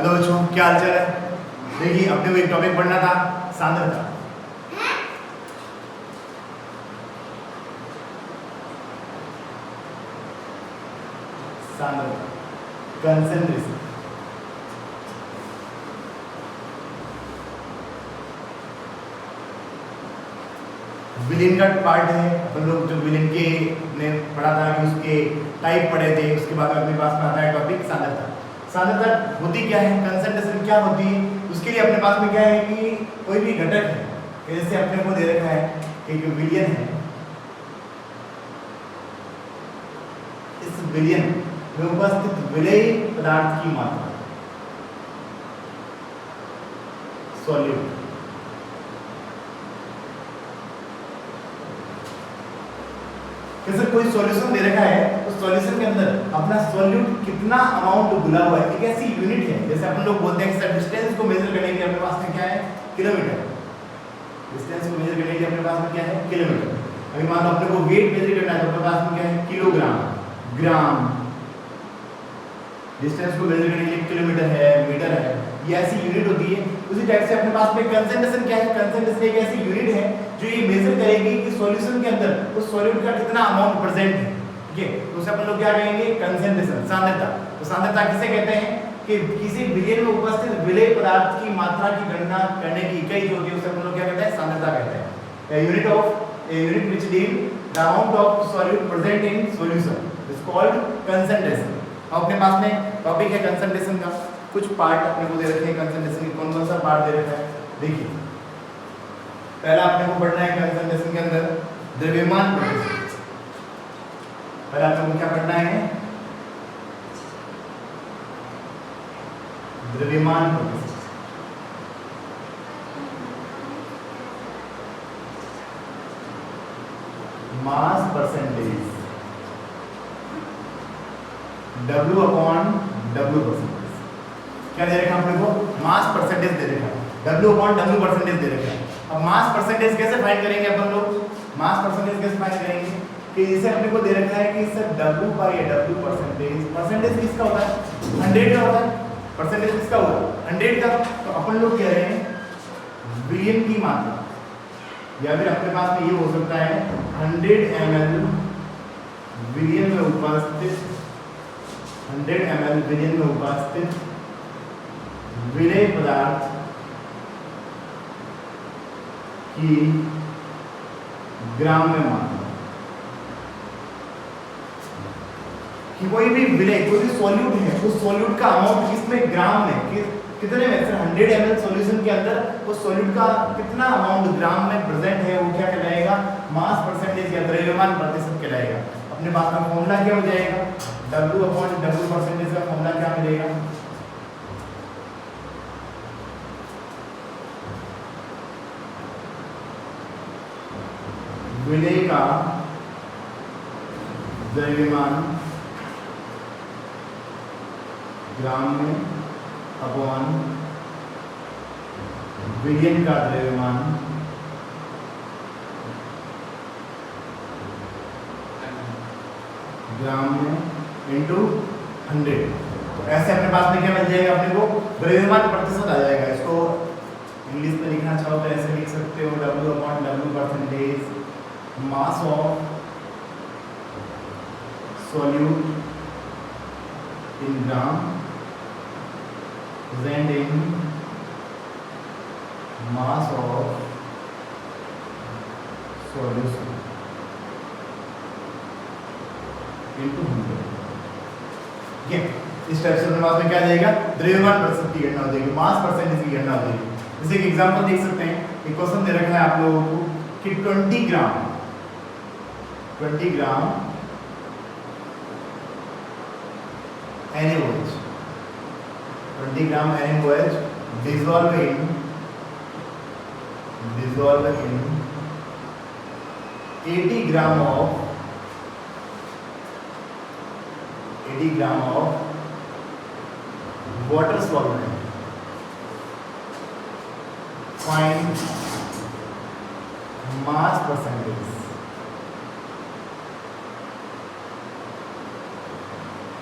Hello बच्चों, क्या हाल चाल है। देखिए, अपने को एक टॉपिक पढ़ना था, सांद्रता। सांद्रता, कंसंट्रेशन। विलेन का पार्ट है। अपन लोग जो विलेन के ने पढ़ा था कि उसके टाइप पढ़े थे, उसके बाद अपने पास में आता है टॉपिक सांद्रता। सांद्रता होती क्या है, कंसंट्रेशन क्या होती है, उसके लिए अपने पास में क्या है कि कोई भी घटक है, जैसे अपने को दे रखा है कि एक विलियन है। इस विलियन में उपस्थित विलेय पदार्थ की मात्रा, सॉल्यूट, जैसे कोई सॉल्यूशन दे रखा है, उस सॉल्यूशन के अंदर अपना सॉल्यूट कितना अमाउंट घुला हुआ है, एक ऐसी यूनिट है। जैसे अपन लोग बोलते हैं कि सर डिस्टेंस को मेजर करने के लिए अपने पास में क्या है, किलोमीटर। डिस्टेंस को मेजर करने के लिए अपने पास में क्या है, किलोमीटर। अभी मान लो अपने को वेट मेजर करना है तो अपने पास में क्या है, किलोग्राम, ग्राम। डिस्टेंस को मेजर करने के लिए किलोमीटर है, मीटर है, ये ऐसी यूनिट होती है। उसी टाइप से अपने पास में कंसंट्रेशन क्या है, कंसंट्रेशन एक ऐसी यूनिट है जो ये मेजर करेगी कि सॉल्यूशन के अंदर उस सॉल्यूट का कितना अमाउंट प्रेजेंट है। ठीक है, तो उसे अपन लोग क्या कहेंगे, कंसंट्रेशन, सांद्रता। तो सांद्रता किसे कहते हैं कि किसी विलेय में उपस्थित विलेय पदार्थ की मात्रा की गणना करने की इकाई जो होती है, उसे अपन लोग क्या कहते हैं, सांद्रता कहते हैं। Unit which deal the amount of solute present in solution is called concentration. अपने पास में टॉपिक है कंसंट्रेशन का। कुछ पार्ट अपने को दे रखे हैं कंसंट्रेशन के, कौन कौन सा पार्ट दे रखा है देखिए। पहला अपने को पढ़ना है कंसंट्रेशन के अंदर द्रव्यमान प्रतिशत। पहला अपने को क्या पढ़ना है, द्रव्यमान प्रतिशत। Mass percentage, W upon W percentage. क्या दे रखा है अपने को, मास परसेंटेज दे रखा है, W अपॉन W परसेंटेज दे रखा है। अब मास परसेंटेज कैसे फाइंड करेंगे अपन लोग, मास परसेंटेज कैसे फाइंड करेंगे कि इसे अपने को दे रखा है कि sir W by W percentage, percentage किसका होता है, 100 का होता है। परसेंटेज किसका होगा, 100 का। तो अपन लोग कह रहे हैं विलियन की मात्रा, या फिर अपने पास में ये हो सकता है 100 ml विलियन में उपस्थित, 100 ml विलियन में उपस्थित विलेय पदार्थ की ग्राम में मात्रा। कि कोई भी विलेय, कोई भी सॉल्यूट है, उस सॉल्यूट का अमाउंट किसमें, ग्राम में, कितने में, सर 100 ml सॉल्यूशन के अंदर उस सॉल्यूट का कितना अमाउंट ग्राम में प्रेजेंट है, वो क्या कहलाएगा, मास परसेंटेज या द्रव्यमान प्रतिशत कहलाएगा। अपने पास में फॉर्मूला क्या हो जाएगा, W अपॉन W परसेंटेज का फॉर्मूला क्या मिलेगा, विलेय का द्रव्यमान ग्राम में अपॉन विलियन का द्रव्यमान ग्राम में इंटू 100। तो ऐसे अपने पास में क्या मिल जाएगा, अपने को द्रव्यमान प्रतिशत आ जाएगा। इसको इंग्लिश में लिखना चाहो तो ऐसे लिख सकते हो, W upon W percentage mass of solute in gram present in mass of solution into 100। ठीक है, इस टाइप से अपने पास में क्या आ जाएगा, द्रव्यमान प्रतिशत की गणना हो जाएगी, मास परसेंटेज की गणना हो जाएगी। जैसे एक एग्जांपल देख सकते हैं, एक क्वेश्चन दे रखा है आप लोगों को कि 20 ग्राम NaOH, 20 gram NaOH dissolve in 80 gram of water solvent. Find mass percentage.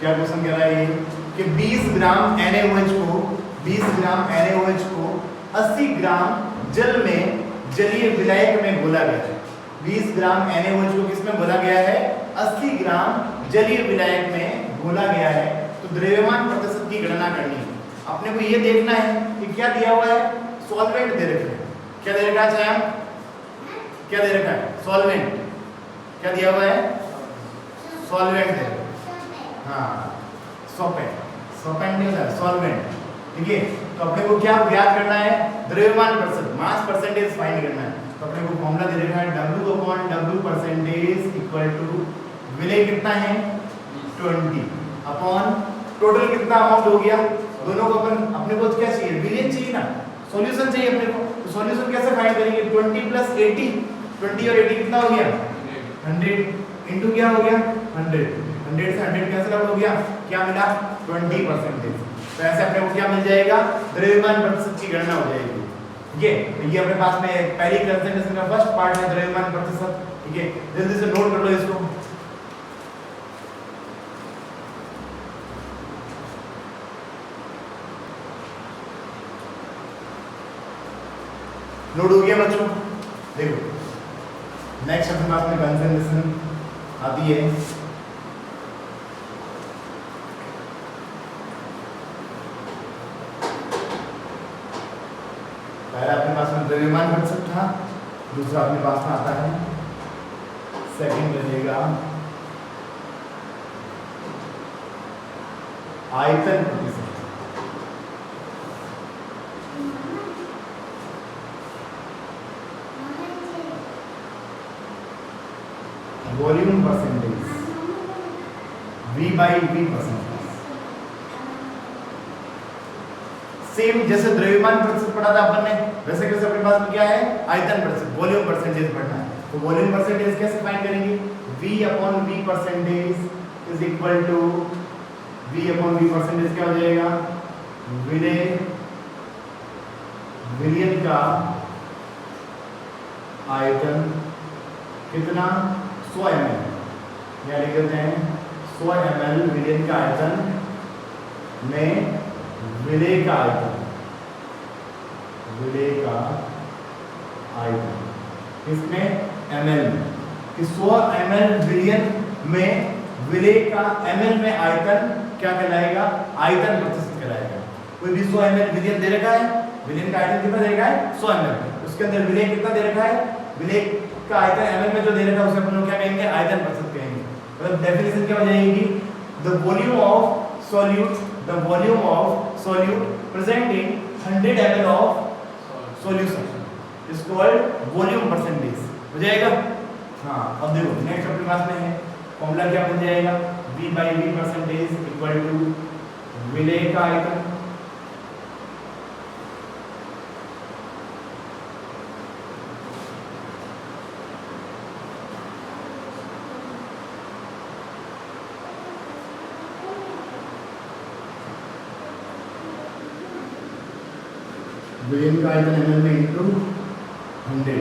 क्या क्वेश्चन कह रहा है ये कि 20 ग्राम NaOH को 20 ग्राम NaOH को 80 ग्राम जल में जलीय विलायक में घोला गया है। 20 ग्राम NaOH को किसमें घोला गया है? 80 ग्राम जलीय विलायक में घोला गया है। तो द्रव्यमान प्रतिशत की गणना करनी है। अपने को ये देखना है कि क्या दिया हुआ है, सॉल्वेंट दे रखा है। क्या दे रखा है चाहे, क्या दे रखा है? सॉल्वेंट। क्या दिया हुआ है? सॉल्वेंट दे रखा है। हाँ, सॉल्वेंट नहीं होता, सॉल्वेंट। ठीक है, तो अपने को क्या ज्ञात करना है? द्रव्यमान प्रतिशत, मास परसेंटेज फाइंड करना है। तो अपने को फॉर्मूला दे रखा है W/W परसेंटेज इक्वल टू विलेय कितना है 20 अपॉन टोटल कितना अमाउंट हो गया। दोनों को अपन अपने को क्या चाहिए? विलेय चाहिए ना, सॉल्यूशन चाहिए अपने को। तो सॉल्यूशन कैसे फाइंड करेंगे? 20 प्लस 80, 20 और 80 कितना हो गया? 100 इंटू क्या हो गया? 100। 100 से 100 कैंसिल आउट हो गया, क्या मिला? 20%। तो ऐसे अपने को क्या मिल जाएगा? द्रव्यमान प्रतिशत की गणना हो जाएगी। ठीक है, तो ये अपने पास में पहली कंसंट्रेशन का फर्स्ट पार्ट है, द्रव्यमान प्रतिशत। ठीक है, जल्दी से नोट कर लो इसको। नोट हो गया बच्चों? देखो नेक्स्ट अपने पास में कंसंट्रेशन आती है। पहला अपने पास में द्रव्यमान प्रतिशत था, दूसरा अपने पास में आता है सेकंड रहेगा आयतन प्रतिशत। Volume percentage V/V percentage. Same जैसे द्रव्यमान प्रतिशत पढ़ा था अपन ने, वैसे कैसे अपने पास में क्या है? आयतन प्रतिशत, वॉल्यूम परसेंटेज पढ़ना है। तो वॉल्यूम परसेंटेज कैसे फाइंड करेंगे? V/V percentage is equal to V/V percentage क्या हो जाएगा? विलेय विलयन का आयतन कितना? 100 ml। या लिख देते हैं 100 ml विलयन का आयतन में विलेय का आयतन, विलेय का आयतन इसमें ml में, कि 100 ml विलयन में विलेय का ml में आयतन क्या कहलाएगा? आयतन प्रतिशत कहलाएगा। कोई भी 100 ml विलयन दे रखा है, विलयन का आयतन कितना दे रखा है? 100 ml। उसके अंदर विलेय कितना दे रखा है? विलेय का आयतन ml में जो दे रखा है उसे अपन लोग क्या कहेंगे? आयतन प्रतिशत कहेंगे। मतलब डेफिनेशन क्या हो जाएगी? The volume of solute, the volume of solute present in 100 ml of solution is called volume percentage। हो जाएगा? हाँ, अब देखो नेक्स्ट अपने पास में है फॉर्मूला क्या बन जाएगा? V/V परसेंटेज इक्वल टू विलेय का आयतन विलयन का आयतन ml में इंटू 100।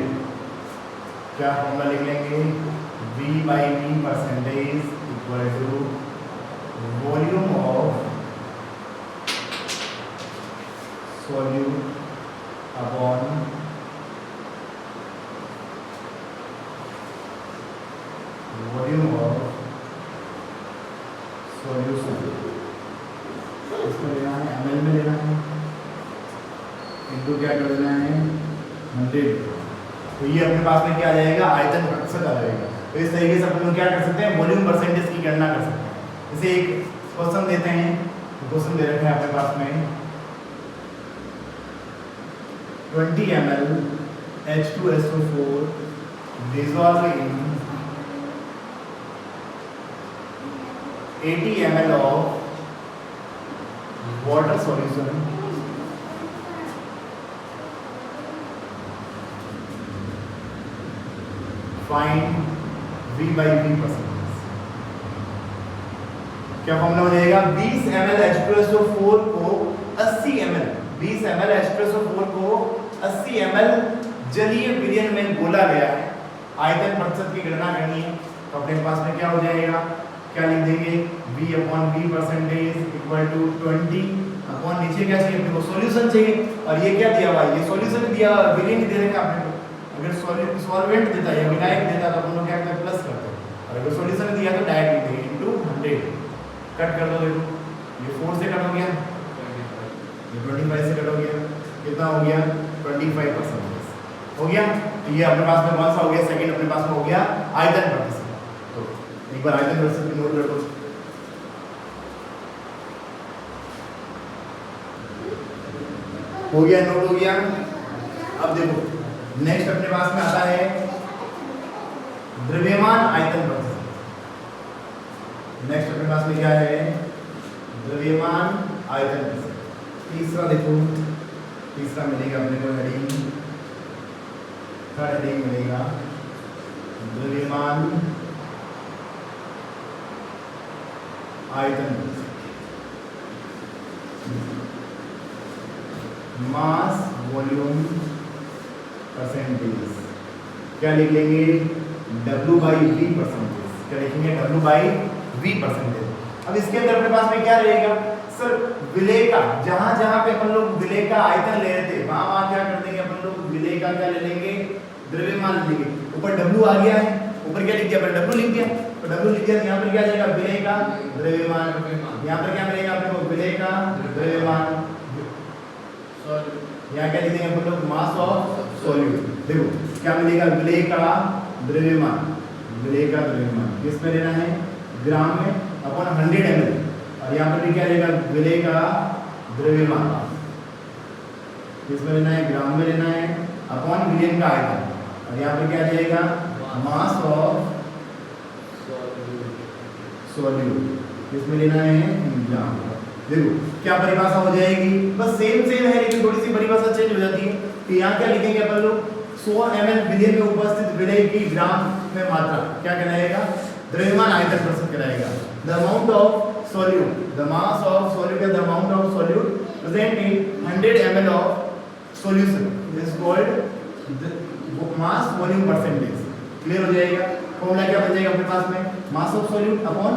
क्या फॉर्मूला लिख लेंगे? V/V percentage equal to volume of solute upon volume of solution. इसमें लेना है ml में लेना है, इनको क्या कर देना है? 100। तो ये अपने पास में क्या आ जाएगा? आयतन प्रतिशत आ जाएगा। तो इस तरीके से अपन लोग क्या कर सकते हैं? वॉल्यूम परसेंटेज की गणना कर सकते हैं। जैसे एक क्वेश्चन देते हैं, क्वेश्चन दे रखा है अपने पास में 20 ml H2SO4 dissolve in 80 ml of water solution find V/V percentage. क्या फॉर्मूला हो जाएगा? 20 ml H2SO4 को 80 ml 20 ml H2SO4 को 80 ml जलीय विलयन में घोला गया है। आयतन प्रतिशत की गणना करनी है। तो अपने पास में क्या हो जाएगा? क्या लिख देंगे? V/V percentage equal to 20 upon नीचे क्या चाहिए अपने को सॉल्यूशन चाहिए, और ये क्या दिया हुआ है, ये सॉल्यूशन दिया हुआ है, विलेन दे रखा आपने को। अगर सॉल्वेंट देता है या विनायक देता तो अपन लोग क्या करते हैं प्लस करते हैं, और अगर सॉल्यूशन दिया तो डायरेक्ट लिखेंगे इनटू 100। कट कर दो, देखो ये 4 से कट हो गया, ये 25 से कट हो गया, कितना हो गया 25% हो गया। तो ये अपने पास में कौन सा हो गया, सेकंड अपने पास में हो गया आयतन प्रतिशत। तो एक बार आयतन प्रतिशत की नोट कर दो। हो गया, नोट हो गया। अब देखो नेक्स्ट अपने पास में आता है द्रव्यमान आयतन प्रतिशत। नेक्स्ट अपने पास में क्या है, द्रव्यमान आयतन प्रतिशत। तीसरा देखो, तीसरा मिलेगा अपने को हेडिंग, थर्ड हेडिंग मिलेगा द्रव्यमान आयतन मास वॉल्यूम परसेंटेज। क्या लिख लेंगे, W/V परसेंटेज। क्या लिखेंगे, W/V%। अब इसके अंदर अपने पास में क्या रहेगा सर, विलेय का, जहां जहां पे अपन लोग विलेय का आयतन ले रहे थे वहां क्या कर देंगे अपन लोग, विलेय का क्या ले लेंगे, द्रव्यमान ले लेंगे। ऊपर W आ गया है, ऊपर क्या लिख दिया अपन, W लिख दिया, तो W लिख दिया, यहाँ पर क्या आ जाएगा विलेय का द्रव्यमान, यहाँ पर क्या मिलेगा अपने को विलेय का द्रव्यमान, यहाँ क्या लिख देंगे अपन लोग, मास ऑफ सॉल्यूट। देखो क्या मिलेगा, विलेय का द्रव्यमान, विलेय का द्रव्यमान किस में लेना है, ग्राम में अपॉन 100 ml, और यहाँ पर भी क्या लेगा, विलेय का द्रव्यमान किस में लेना है, ग्राम में लेना है, अपॉन विलेय का आयतन, और यहाँ पर क्या जाएगा, मास ऑफ सॉल्यूट किस में लेना है, ग्राम। देखो क्या परिभाषा हो जाएगी, बस सेम है लेकिन थोड़ी सी परिभाषा चेंज हो जाती है। तो यहाँ क्या लिखेंगे अपन लोग, 100 ml विलेय में उपस्थित विलेय की ग्राम में मात्रा क्या कहलाएगा, द्रव्यमान आयतन प्रतिशत कहलाएगा। The amount of solute, the mass of solute, the amount of solute present in 100 ml of solution is called mass volume percentage. Clear हो जाएगा। फॉर्मूला क्या बन जाएगा अपने पास में, mass of solute upon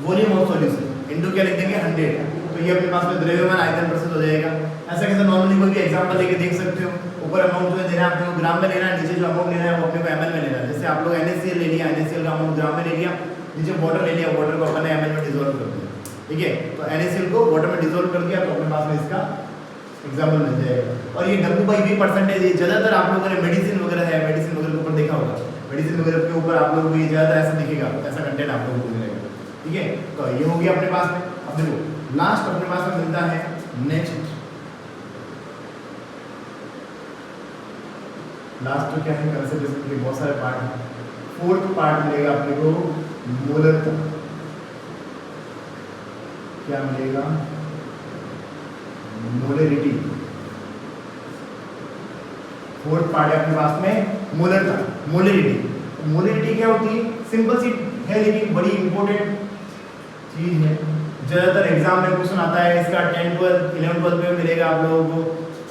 volume of solution into क्या लिख देंगे 100। तो ये अपने पास में द्रव्यमान आयतन प्रतिशत हो जाएगा। ऐसा कैसे नॉर्मली कोई भी एग्जांपल लेके देख सकते हो, ऊपर अमाउंट जो है देना है आपको ग्राम में लेना है, नीचे जो अमाउंट लेना है वो अपने को ml में लेना है। जैसे आप लोग NaCl ले लिया, NaCl का अमाउंट ग्राम में ले लिया, नीचे वाटर ले लिया, वाटर को अपन ने ml में डिसॉल्व कर दिया, ठीक है। तो NaCl को वाटर में डिसॉल्व कर दिया तो अपने पास में इसका एग्जांपल मिल जाएगा। और ये W/V%, ये ज्यादातर आप लोगों ने मेडिसिन वगैरह है, मेडिसिन वगैरह के ऊपर देखा होगा, मेडिसिन वगैरह के ऊपर आप लोगों को ये ज्यादा ऐसा दिखेगा, ऐसा कंटेंट आप लोगों को मिलेगा, ठीक है। तो ये हो गया अपने पास में। अब देखो लास्ट अपने पास में मिलता है नेक्स्ट, लास्ट तो क्या है, कंसिडरेशन के बहुत सारे पार्ट हैं। फोर्थ पार्ट मिलेगा अपने को मोलरता। क्या मिलेगा, मोलरिटी। फोर्थ पार्ट है अपने पास में मोलरता, मोलरिटी। मोलरिटी क्या होती है, सिंपल सी है लेकिन बड़ी इंपॉर्टेंट चीज है। ज्यादातर एग्जाम में क्वेश्चन आता है इसका, 10, 12, 11, 12 में मिलेगा आप लोगों को,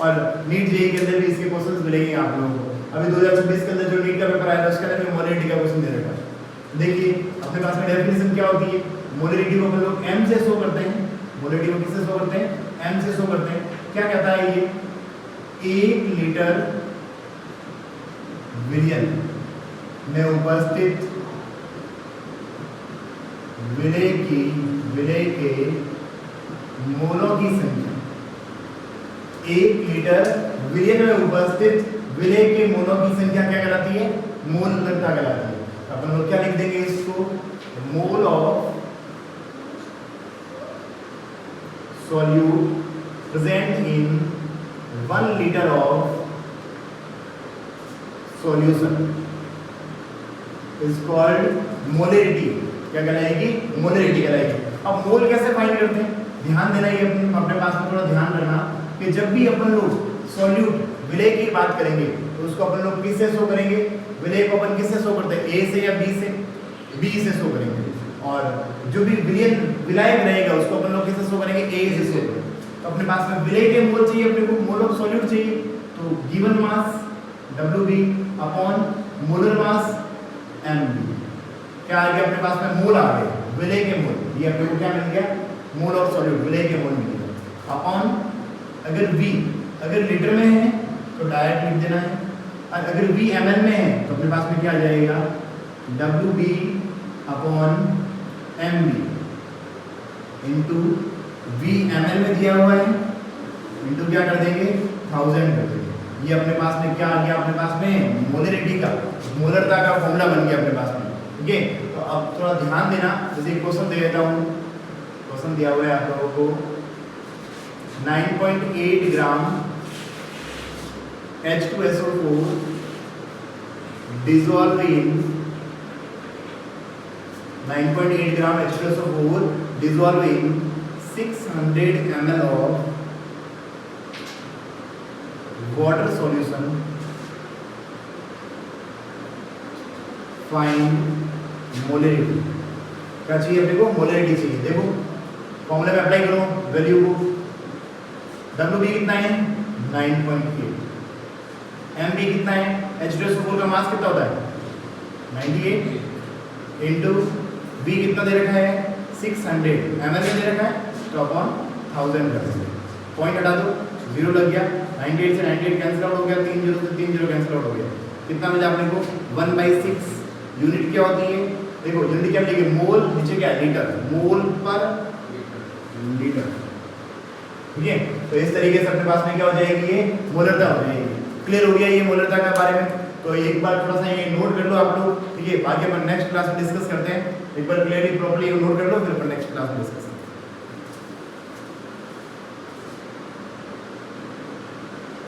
और नीट जेईई के अंदर भी इसके क्वेश्चंस मिलेंगे आप लोगों को। अभी 2026 के अंदर जो नीट का पेपर आया था उसके अंदर मोलरिटी का क्वेश्चन दे रखा है। देखिए अपने पास में डेफिनेशन क्या होती है, मोलरिटी को हम लोग m से शो करते हैं, मोलरिटी को किससे शो करते हैं, m से शो करते हैं। क्या कहता है ये, 1 लीटर विलियन में उपस्थित विलेय के मोलों की संख्या, 1 लीटर विलियन में उपस्थित विलेय के मोलों की संख्या क्या कहलाती है, मोलरता कहलाती है। अपन लोग क्या लिख देंगे इसको, mole of solute present in 1 litre of solution is called molarity. क्या कहलाएगी, मोलरिटी कहलाएगी। अब मोल कैसे फाइंड करते हैं, ध्यान देना, ये अपने पास में थोड़ा ध्यान रखना कि जब भी अपन लोग सॉल्यूट विलेय की बात करेंगे तो उसको अपन लोग किससे शो करेंगे, विलेय को अपन किससे शो करते हैं, A से या B से, B से शो करेंगे। और जो भी विलायक रहेगा उसको अपन लोग किससे शो करेंगे, A से शो करेंगे। तो अपने पास में विलेय के मोल चाहिए, अपने को मोल ऑफ सॉल्यूट चाहिए, तो given mass WB upon molar mass MB। क्या आ गया अपने पास में, मोल आ गए, विलेय के मोल। ये अपने को क्या मिल गया, मोल ऑफ सॉल्यूट, विलेय के मोल मिल गया। अपॉन, अगर V अगर लीटर में है तो डायरेक्ट लिख देना है, और अगर V ml में है तो अपने पास में क्या आ जाएगा, WB upon MB into V ml में दिया हुआ है इंटू क्या कर देंगे 1000 कर देंगे। ये अपने पास में क्या आ गया, अपने पास में मोलरिटी का, मोलरता का फॉर्मूला बन गया अपने पास में। ठीक है, तो अब थोड़ा ध्यान देना, जैसे क्वेश्चन दे देता हूँ, क्वेश्चन दिया हुआ है आप लोगों को 9.8 ग्राम H2SO4 dissolve in 9.8 gram H2SO4 dissolve in 600 ml of water solution, find molarity। क्या चाहिए अपने को, मोलरिटी चाहिए। देखो फॉर्मूला में अप्लाई करो वैल्यू को, WB कितना है 9.8, MB कितना है, H2SO4 का मास कितना होता है 98 इंटू B कितना दे रखा है 600 ml में दे रखा है, तो अपॉन 1000 कर देंगे। पॉइंट हटा दो, 0 लग गया, 98 से 98 कैंसिल आउट हो गया, 3 0 से 3 0 कैंसिल आउट हो गया। कितना मिला अपने को 1/6। यूनिट क्या होती है, देखो यूनिट क्या मिलेगी, मोल, नीचे क्या है लीटर, मोल पर लीटर। ठीक है, तो इस तरीके से अपने पास में क्या हो जाएगी, ये मोलरता हो जाएगी। क्लियर हो गया ये मोलरता के बारे में। तो एक बार थोड़ा सा ये नोट कर लो आप लोग। ठीक है, बाकी अपन नेक्स्ट क्लास में डिस्कस करते हैं। एक बार क्लियरली प्रॉपर्ली नोट कर लो, फिर अपन नेक्स्ट क्लास में डिस्कस